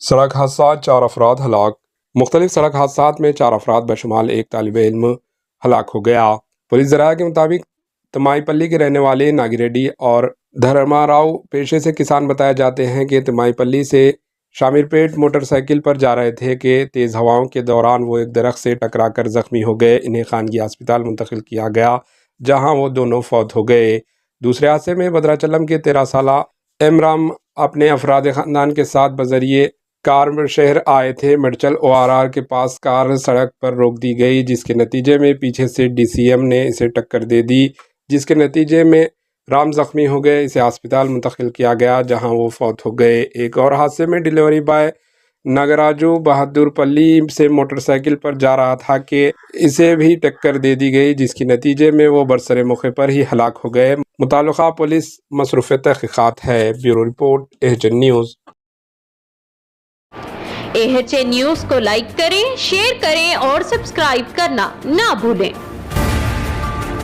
سڑک حادثات 4 افراد ہلاک۔ مختلف سڑک حادثات میں 4 افراد بشمال ایک طالب علم ہلاک ہو گیا۔ پولیس ذرائع کے مطابق تمائی پلی کے رہنے والے ناگی ریڈی اور دھرما راؤ پیشے سے کسان بتائے جاتے ہیں کہ تمائی پلی سے شامیر پیٹ موٹر سائیکل پر جا رہے تھے کہ تیز ہواؤں کے دوران وہ ایک درخت سے ٹکرا کر زخمی ہو گئے۔ انہیں خانگی ہسپتال منتقل کیا گیا جہاں وہ دونوں فوت ہو گئے۔ دوسرے حادثے میں بدراچلم کے 13 سالہ امرام اپنے افراد خاندان کے ساتھ بذریعہ کار شہر آئے تھے۔ مڈچل ORR کے پاس کار سڑک پر روک دی گئی جس کے نتیجے میں پیچھے سے DCM نے اسے ٹکر دے دی جس کے نتیجے میں رام زخمی ہو گئے۔ اسے ہسپتال منتقل کیا گیا جہاں وہ فوت ہو گئے۔ ایک اور حادثے میں ڈیلیوری بوائے ناگراجو بہادر پلی سے موٹر سائیکل پر جا رہا تھا کہ اسے بھی ٹکر دے دی گئی جس کے نتیجے میں وہ برسر موقع پر ہی ہلاک ہو گئے۔ متعلقہ پولیس مصروف تحقیقات ہے۔ Bureau report AHN news. AHN news کو لائک کریں، شیئر کریں اور سبسکرائب کرنا نہ بھولیں۔